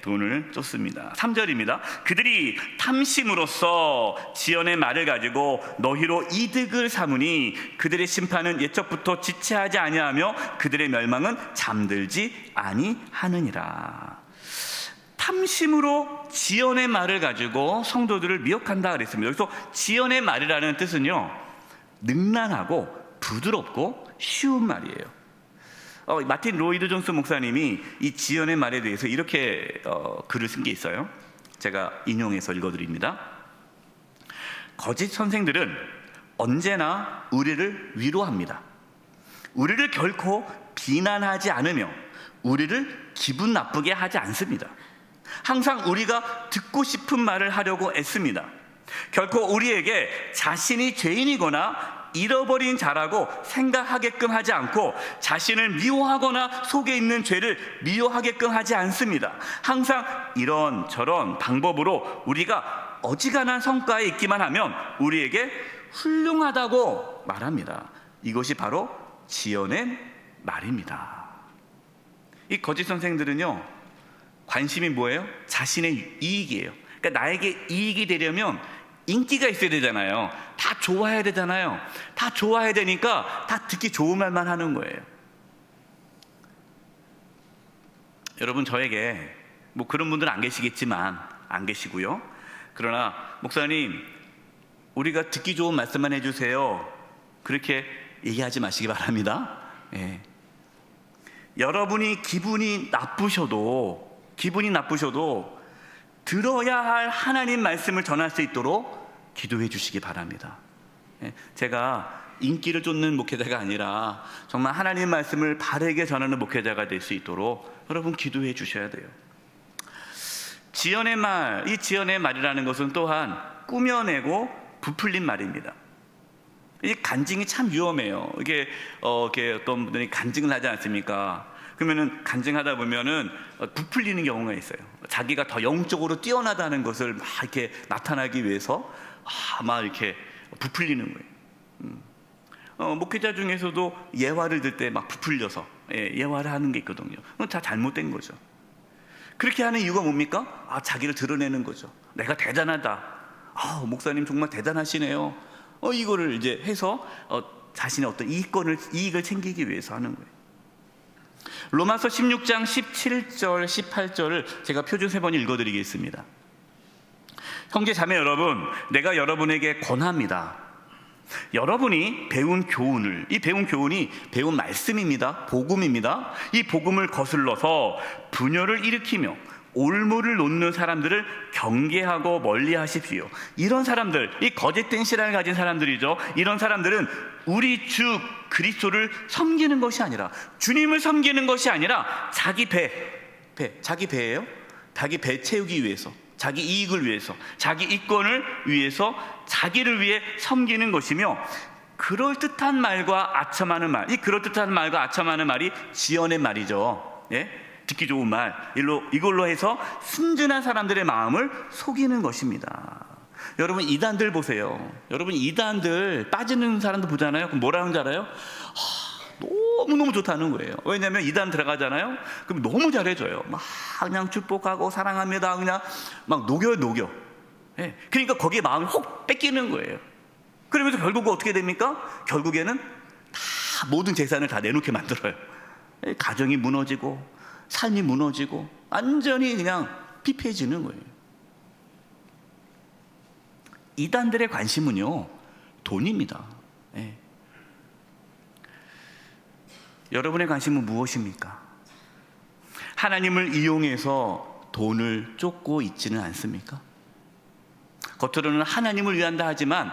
돈을 쫓습니다. 3절입니다. 그들이 탐심으로써 지연의 말을 가지고 너희로 이득을 삼으니 그들의 심판은 예적부터 지체하지 아니하며 그들의 멸망은 잠들지 아니하느니라. 탐심으로 지연의 말을 가지고 성도들을 미혹한다 그랬습니다. 여기서 지연의 말이라는 뜻은요, 능란하고 부드럽고 쉬운 말이에요. 마틴 로이드 존스 목사님이 이 지연의 말에 대해서 이렇게 글을 쓴 게 있어요. 제가 인용해서 읽어드립니다. 거짓 선생들은 언제나 우리를 위로합니다. 우리를 결코 비난하지 않으며 우리를 기분 나쁘게 하지 않습니다. 항상 우리가 듣고 싶은 말을 하려고 애씁니다. 결코 우리에게 자신이 죄인이거나 잃어버린 자라고 생각하게끔 하지 않고 자신을 미워하거나 속에 있는 죄를 미워하게끔 하지 않습니다. 항상 이런저런 방법으로 우리가 어지간한 성과에 있기만 하면 우리에게 훌륭하다고 말합니다. 이것이 바로 지어낸 말입니다. 이 거짓 선생들은요, 관심이 뭐예요? 자신의 이익이에요. 그러니까 나에게 이익이 되려면 인기가 있어야 되잖아요. 다 좋아해야 되잖아요. 다 좋아해야 되니까 다 듣기 좋은 말만 하는 거예요. 여러분, 저에게 뭐 그런 분들은 안 계시겠지만, 안 계시고요. 그러나 목사님, 우리가 듣기 좋은 말씀만 해주세요, 그렇게 얘기하지 마시기 바랍니다. 예. 여러분이 기분이 나쁘셔도 들어야 할 하나님 말씀을 전할 수 있도록 기도해 주시기 바랍니다. 제가 인기를 쫓는 목회자가 아니라 정말 하나님 말씀을 바르게 전하는 목회자가 될 수 있도록 여러분 기도해 주셔야 돼요. 지연의 말, 이 지연의 말이라는 것은 또한 꾸며내고 부풀린 말입니다. 이 간증이 참 위험해요. 이게 어떤 분들이 간증을 하지 않습니까? 그러면은 간증하다 보면은 부풀리는 경우가 있어요. 자기가 더 영적으로 뛰어나다는 것을 막 이렇게 나타나기 위해서 막 이렇게 부풀리는 거예요. 목회자 중에서도 예화를 들 때 막 부풀려서 예화를 하는 게 있거든요. 그건 다 잘못된 거죠. 그렇게 하는 이유가 뭡니까? 자기를 드러내는 거죠. 내가 대단하다. 목사님 정말 대단하시네요. 이거를 이제 해서 자신의 어떤 이익을 챙기기 위해서 하는 거예요. 로마서 16장 17절 18절을 제가 표준 3번 읽어드리겠습니다. 형제 자매 여러분, 내가 여러분에게 권합니다. 여러분이 배운 교훈을, 이 배운 교훈이 배운 말씀입니다. 복음입니다. 이 복음을 거슬러서 분열을 일으키며 올무를 놓는 사람들을 경계하고 멀리 하십시오. 이런 사람들, 이 거짓된 신앙을 가진 사람들이죠. 이런 사람들은 우리 주 그리스도를 섬기는 것이 아니라, 주님을 섬기는 것이 아니라 자기 자기 배예요. 자기 배 채우기 위해서, 자기 이익을 위해서, 자기 이권을 위해서, 자기를 위해 섬기는 것이며, 그럴듯한 말과 아첨하는 말, 이 그럴듯한 말과 아첨하는 말이 지어낸 말이죠. 예? 듣기 좋은 말, 이걸로 해서 순진한 사람들의 마음을 속이는 것입니다. 여러분, 이단들 보세요. 여러분, 이단들 빠지는 사람들 보잖아요. 그럼 뭐라는 줄 알아요? 너무너무 좋다는 거예요. 왜냐하면 이단 들어가잖아요. 그럼 너무 잘해줘요. 막 그냥 축복하고 사랑합니다. 그냥 막 녹여. 예. 그러니까 거기에 마음이 혹 뺏기는 거예요. 그러면서 결국 어떻게 됩니까? 결국에는 다 모든 재산을 다 내놓게 만들어요. 예. 가정이 무너지고 삶이 무너지고 완전히 그냥 피폐해지는 거예요. 이단들의 관심은요, 돈입니다. 예. 여러분의 관심은 무엇입니까? 하나님을 이용해서 돈을 쫓고 있지는 않습니까? 겉으로는 하나님을 위한다 하지만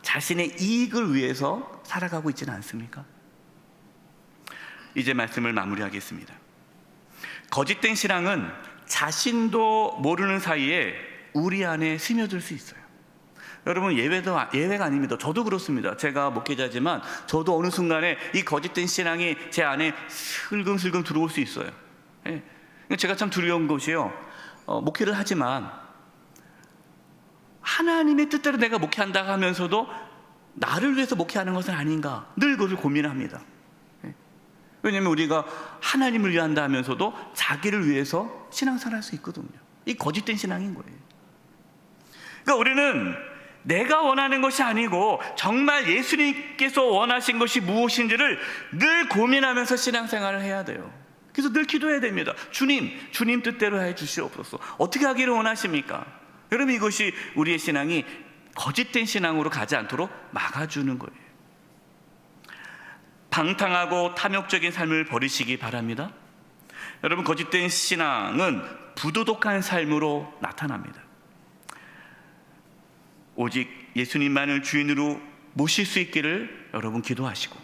자신의 이익을 위해서 살아가고 있지는 않습니까? 이제 말씀을 마무리하겠습니다. 거짓된 신앙은 자신도 모르는 사이에 우리 안에 스며들 수 있어요. 여러분, 예외가 아닙니다. 저도 그렇습니다. 제가 목회자지만 저도 어느 순간에 이 거짓된 신앙이 제 안에 슬금슬금 들어올 수 있어요. 예. 제가 참 두려운 것이요, 목회를 하지만 하나님의 뜻대로 내가 목회한다 하면서도 나를 위해서 목회하는 것은 아닌가, 늘 그걸 고민합니다. 예. 왜냐하면 우리가 하나님을 위한다 하면서도 자기를 위해서 신앙생활 할 수 있거든요. 이 거짓된 신앙인 거예요. 그러니까 우리는 내가 원하는 것이 아니고 정말 예수님께서 원하신 것이 무엇인지를 늘 고민하면서 신앙생활을 해야 돼요. 그래서 늘 기도해야 됩니다. 주님 뜻대로 해 주시옵소서. 어떻게 하기를 원하십니까? 여러분, 이것이 우리의 신앙이 거짓된 신앙으로 가지 않도록 막아주는 거예요. 방탕하고 탐욕적인 삶을 버리시기 바랍니다. 여러분, 거짓된 신앙은 부도덕한 삶으로 나타납니다. 오직 예수님만을 주인으로 모실 수 있기를 여러분 기도하시고,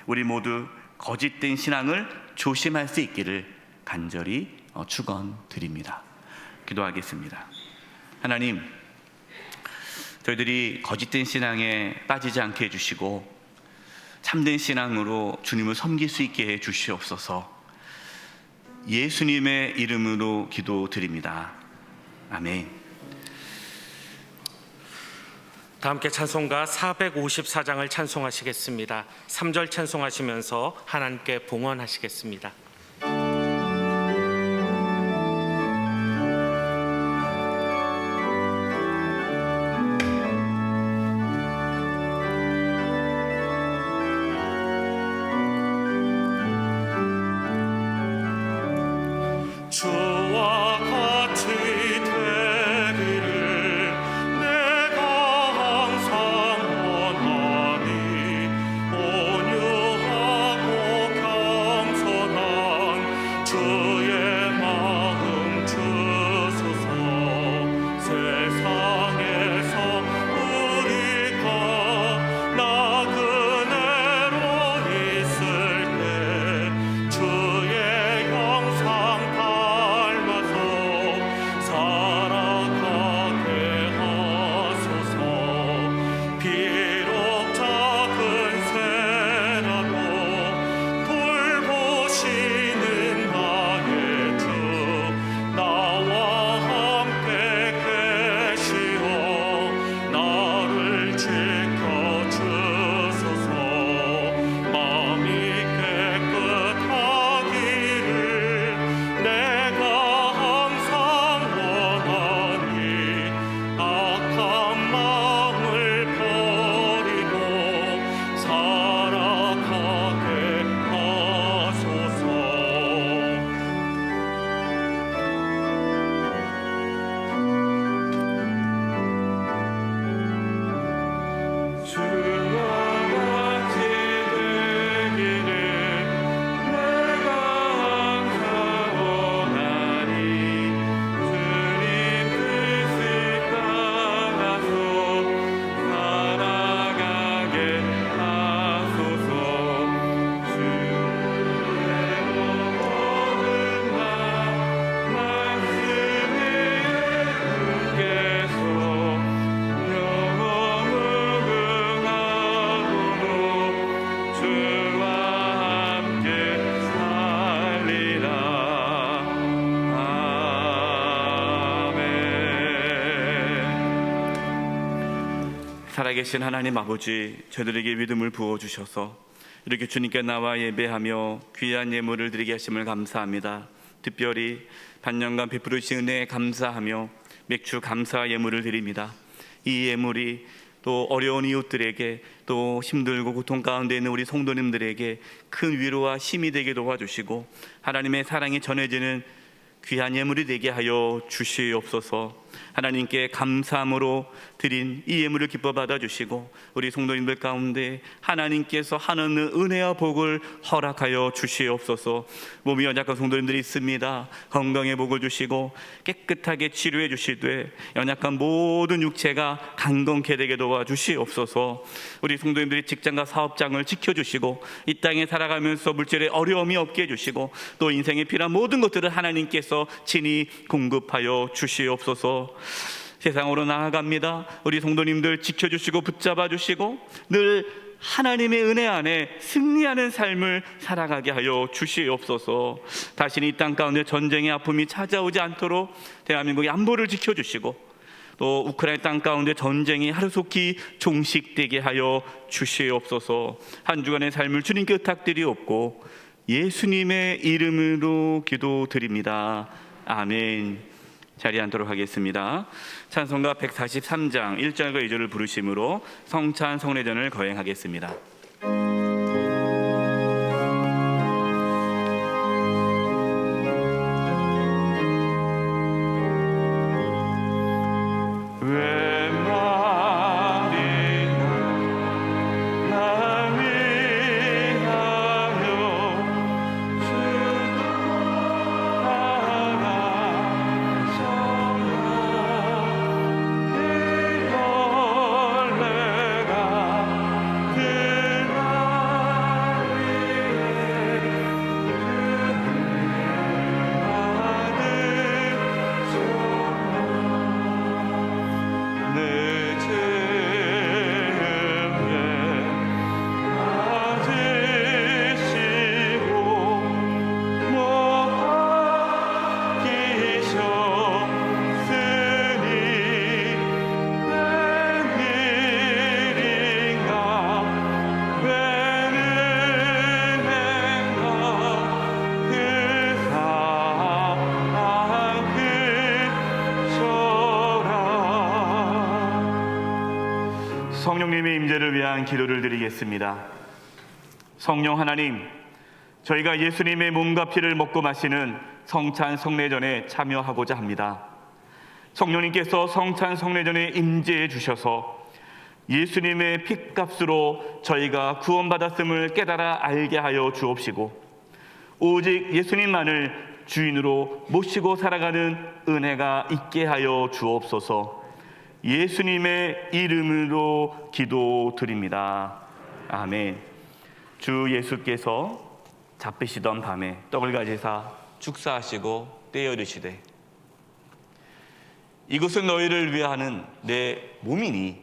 우리 모두 거짓된 신앙을 조심할 수 있기를 간절히 축원드립니다. 기도하겠습니다. 하나님, 저희들이 거짓된 신앙에 빠지지 않게 해주시고 참된 신앙으로 주님을 섬길 수 있게 해 주시옵소서. 예수님의 이름으로 기도드립니다. 아멘. 다 함께 찬송가 454장을 찬송하시겠습니다. 3절 찬송하시면서 하나님께 봉헌하시겠습니다. 주와 같이 되기를 내가 항상 원하니 온유하고 겸손한 살아계신 하나님 아버지, 저희들에게 믿음을 부어주셔서 이렇게 주님께 나와 예배하며 귀한 예물을 드리게 하심을 감사합니다. 특별히 반년간 베풀어 주신 은혜에 감사하며 맥주 감사 예물을 드립니다. 이 예물이 또 어려운 이웃들에게, 또 힘들고 고통 가운데 있는 우리 성도님들에게 큰 위로와 힘이 되게 도와주시고 하나님의 사랑이 전해지는 귀한 예물이 되게 하여 주시옵소서. 하나님께 감사함으로 드린 이 예물을 기뻐 받아주시고 우리 성도님들 가운데 하나님께서 하는 은혜와 복을 허락하여 주시옵소서. 몸이 연약한 성도님들이 있습니다. 건강의 복을 주시고 깨끗하게 치료해 주시되 연약한 모든 육체가 강건케 되게 도와주시옵소서. 우리 성도님들이 직장과 사업장을 지켜주시고 이 땅에 살아가면서 물질의 어려움이 없게 해주시고 또 인생에 필요한 모든 것들을 하나님께서 친히 공급하여 주시옵소서. 세상으로 나아갑니다. 우리 성도님들 지켜주시고 붙잡아 주시고 늘 하나님의 은혜 안에 승리하는 삶을 살아가게 하여 주시옵소서. 다시는 이 땅 가운데 전쟁의 아픔이 찾아오지 않도록 대한민국의 안보를 지켜주시고 또 우크라이나 땅 가운데 전쟁이 하루속히 종식되게 하여 주시옵소서. 한 주간의 삶을 주님께 의탁드리옵고 예수님의 이름으로 기도드립니다. 아멘. 자리에 앉도록 하겠습니다. 찬송가 143장 1절과 2절을 부르심으로 성찬 성례전을 거행하겠습니다. 성령님의 임재를 위한 기도를 드리겠습니다. 성령 하나님, 저희가 예수님의 몸과 피를 먹고 마시는 성찬 성례전에 참여하고자 합니다. 성령님께서 성찬 성례전에 임재해 주셔서 예수님의 핏값으로 저희가 구원받았음을 깨달아 알게 하여 주옵시고 오직 예수님만을 주인으로 모시고 살아가는 은혜가 있게 하여 주옵소서. 예수님의 이름으로 기도드립니다. 아멘. 주 예수께서 잡히시던 밤에 떡을 가지사 축사하시고 떼어 이르시되 이것은 너희를 위하는 내 몸이니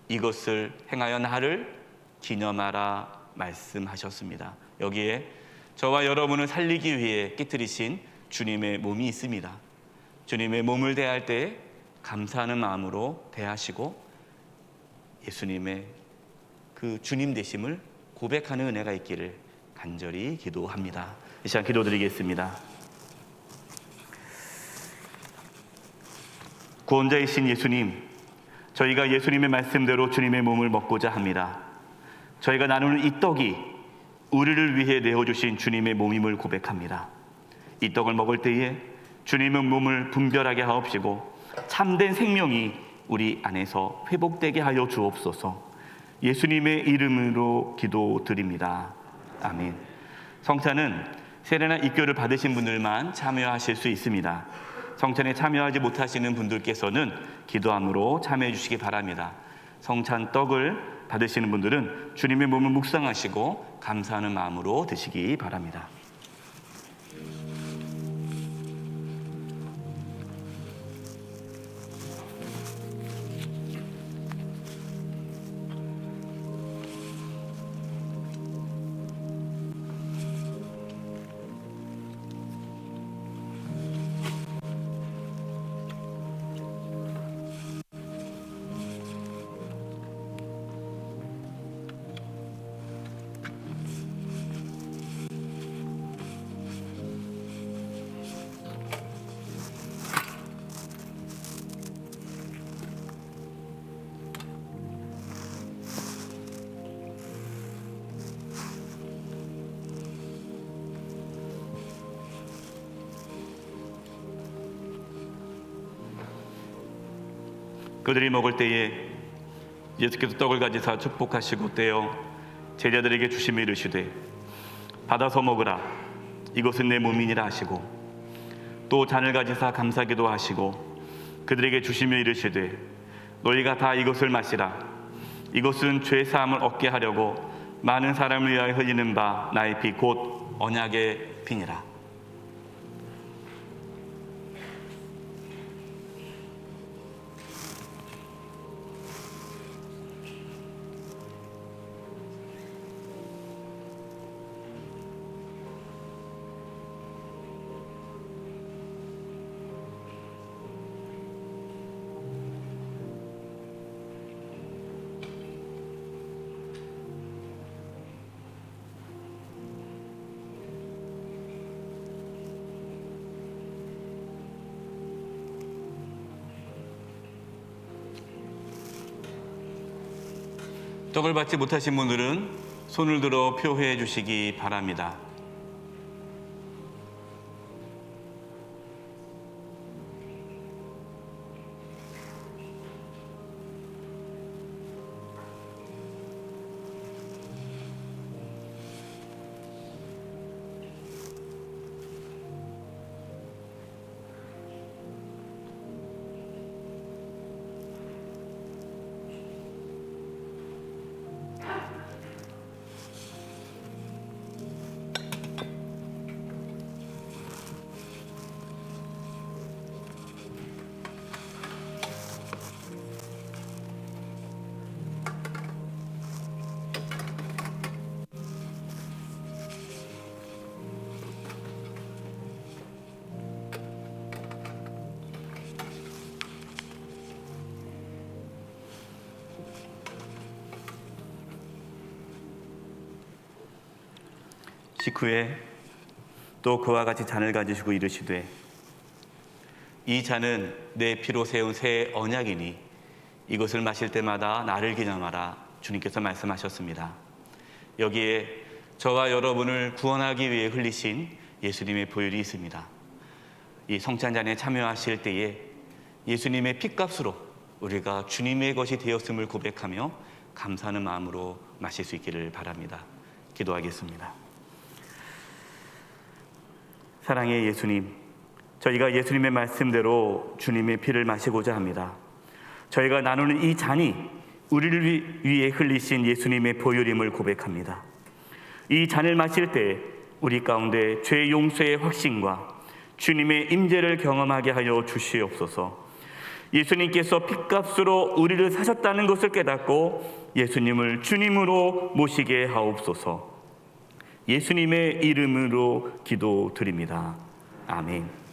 이것을 행하여 나를 기념하라 말씀하셨습니다. 여기에 저와 여러분을 살리기 위해 깨뜨리신 주님의 몸이 있습니다. 주님의 몸을 대할 때 감사하는 마음으로 대하시고 예수님의 그 주님 되심을 고백하는 은혜가 있기를 간절히 기도합니다. 이 시간 기도드리겠습니다. 구원자이신 예수님, 저희가 예수님의 말씀대로 주님의 몸을 먹고자 합니다. 저희가 나누는 이 떡이 우리를 위해 내어주신 주님의 몸임을 고백합니다. 이 떡을 먹을 때에 주님의 몸을 분별하게 하옵시고 참된 생명이 우리 안에서 회복되게 하여 주옵소서. 예수님의 이름으로 기도드립니다. 아멘. 성찬은 세례나 입교를 받으신 분들만 참여하실 수 있습니다. 성찬에 참여하지 못하시는 분들께서는 기도함으로 참여해 주시기 바랍니다. 성찬 떡을 받으시는 분들은 주님의 몸을 묵상하시고 감사하는 마음으로 드시기 바랍니다. 그들이 먹을 때에 예수께서 떡을 가지사 축복하시고 떼어 제자들에게 주시며 이르시되 받아서 먹으라 이것은 내 몸이니라 하시고 또 잔을 가지사 감사기도 하시고 그들에게 주시며 이르시되 너희가 다 이것을 마시라 이것은 죄 사함을 얻게 하려고 많은 사람을 위하여 흘리는 바 나의 피 곧 언약의 피니라. 떡을 받지 못하신 분들은 손을 들어 표회해 주시기 바랍니다. 식후에 또 그와 같이 잔을 가지시고 이르시되 이 잔은 내 피로 세운 새 언약이니 이것을 마실 때마다 나를 기념하라 주님께서 말씀하셨습니다. 여기에 저와 여러분을 구원하기 위해 흘리신 예수님의 보혈이 있습니다. 이 성찬잔에 참여하실 때에 예수님의 핏값으로 우리가 주님의 것이 되었음을 고백하며 감사하는 마음으로 마실 수 있기를 바랍니다. 기도하겠습니다. 사랑의 예수님, 저희가 예수님의 말씀대로 주님의 피를 마시고자 합니다. 저희가 나누는 이 잔이 우리를 위해 흘리신 예수님의 보혈임을 고백합니다. 이 잔을 마실 때 우리 가운데 죄 용서의 확신과 주님의 임재를 경험하게 하여 주시옵소서. 예수님께서 핏값으로 우리를 사셨다는 것을 깨닫고 예수님을 주님으로 모시게 하옵소서. 예수님의 이름으로 기도드립니다. 아멘.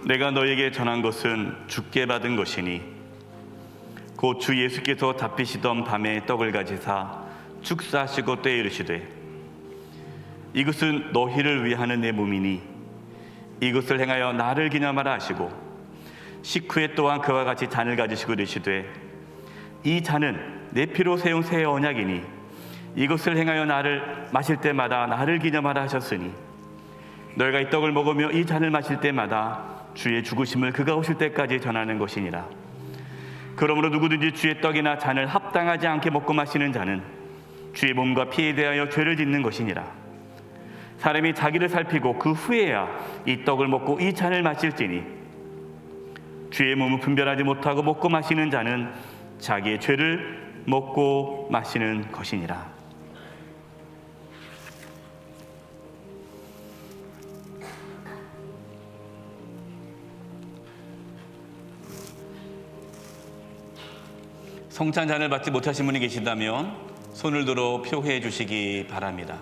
내가 너에게 전한 것은 주께 받은 것이니 곧 주 예수께서 잡히시던 밤에 떡을 가지사 축사하시고 떼어 이르시되 이것은 너희를 위하는 내 몸이니 이것을 행하여 나를 기념하라 하시고 식후에 또한 그와 같이 잔을 가지시고 이르시되 이 잔은 내 피로 세운 새 언약이니 이것을 행하여 나를 마실 때마다 나를 기념하라 하셨으니 너희가 이 떡을 먹으며 이 잔을 마실 때마다 주의 죽으심을 그가 오실 때까지 전하는 것이니라. 그러므로 누구든지 주의 떡이나 잔을 합당하지 않게 먹고 마시는 자는 주의 몸과 피에 대하여 죄를 짓는 것이니라. 사람이 자기를 살피고 그 후에야 이 떡을 먹고 이 잔을 마실지니 주의 몸을 분별하지 못하고 먹고 마시는 자는 자기의 죄를 먹고 마시는 것이니라. 성찬잔을 받지 못하신 분이 계신다면 손을 들어 표해 주시기 바랍니다.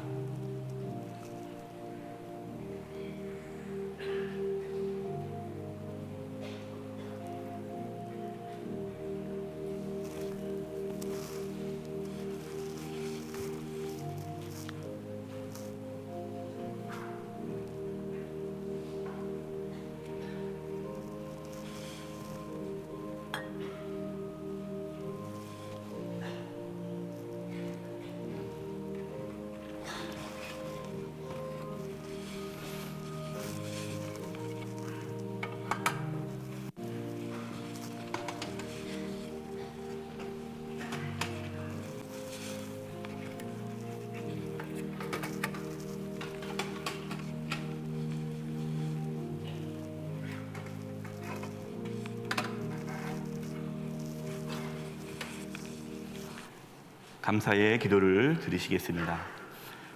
감사의 기도를 드리시겠습니다.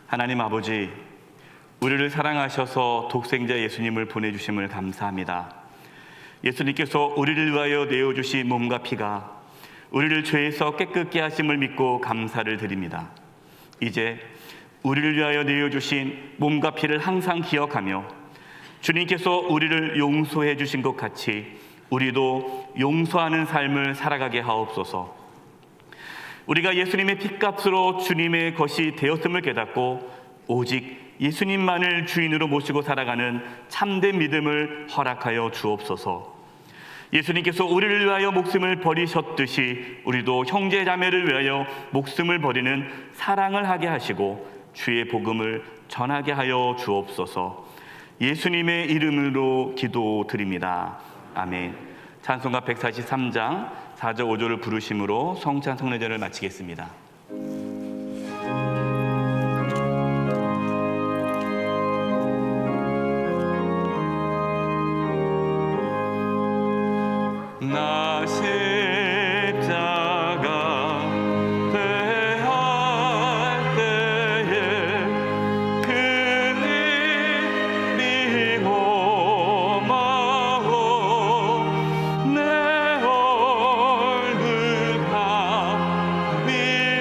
하나님 아버지, 우리를 사랑하셔서 독생자 예수님을 보내주심을 감사합니다. 예수님께서 우리를 위하여 내어주신 몸과 피가 우리를 죄에서 깨끗게 하심을 믿고 감사를 드립니다. 이제 우리를 위하여 내어주신 몸과 피를 항상 기억하며 주님께서 우리를 용서해 주신 것 같이 우리도 용서하는 삶을 살아가게 하옵소서. 우리가 예수님의 핏값으로 주님의 것이 되었음을 깨닫고 오직 예수님만을 주인으로 모시고 살아가는 참된 믿음을 허락하여 주옵소서. 예수님께서 우리를 위하여 목숨을 버리셨듯이 우리도 형제 자매를 위하여 목숨을 버리는 사랑을 하게 하시고 주의 복음을 전하게 하여 주옵소서. 예수님의 이름으로 기도드립니다. 아멘. 찬송가 143장 4절 5절을 부르심으로 성찬 성례제를 마치겠습니다. 나 십자가 대할 때에 그늘이 고마워 내 얼굴 가위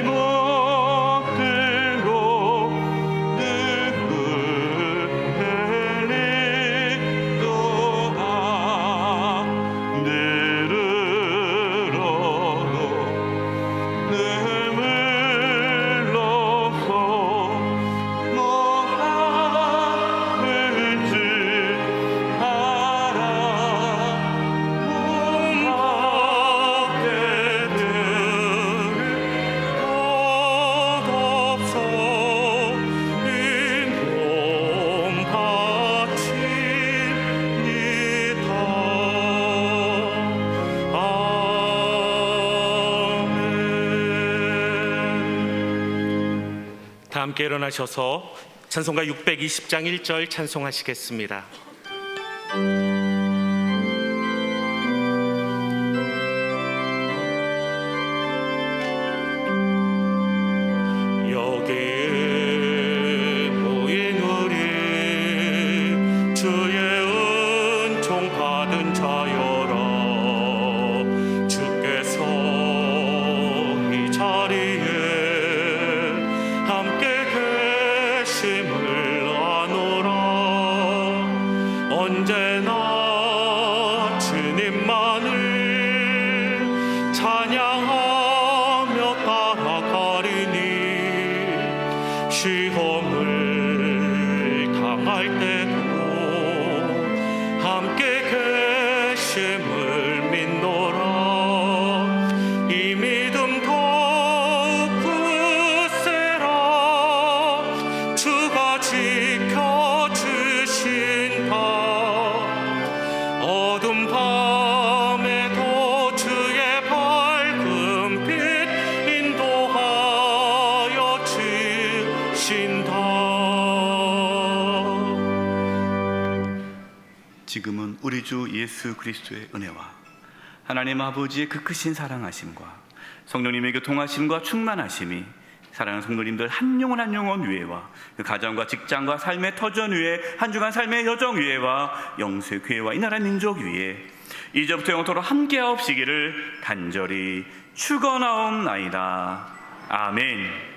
못 들고 눈물 흘리도다 다 함께 일어나셔서 찬송가 620장 1절 찬송하시겠습니다. 여기에 모인 우리 주의 은총 받은 자여라. 주께서 이 자리에 함께 계심을 아노라. 언제나 주님만을 찬양하며 따라가리니 시험을 당할 때도 함께 계심을 믿노라. 이 믿음 더욱 굳세라. 주가 지켜주신다. 지금은 우리 주 예수 그리스도의 은혜와 하나님 아버지의 그 크신 사랑하심과 성령님의 교통하심과 충만하심이 사랑하는 성도님들 한 영혼 한 영혼 위에와 그 가정과 직장과 삶의 터전 위에 한 주간 삶의 여정 위에와 영세 교회와 이 나라 민족 위에 이제부터 영원토록 함께하옵시기를 간절히 축원하옵나이다. 아멘.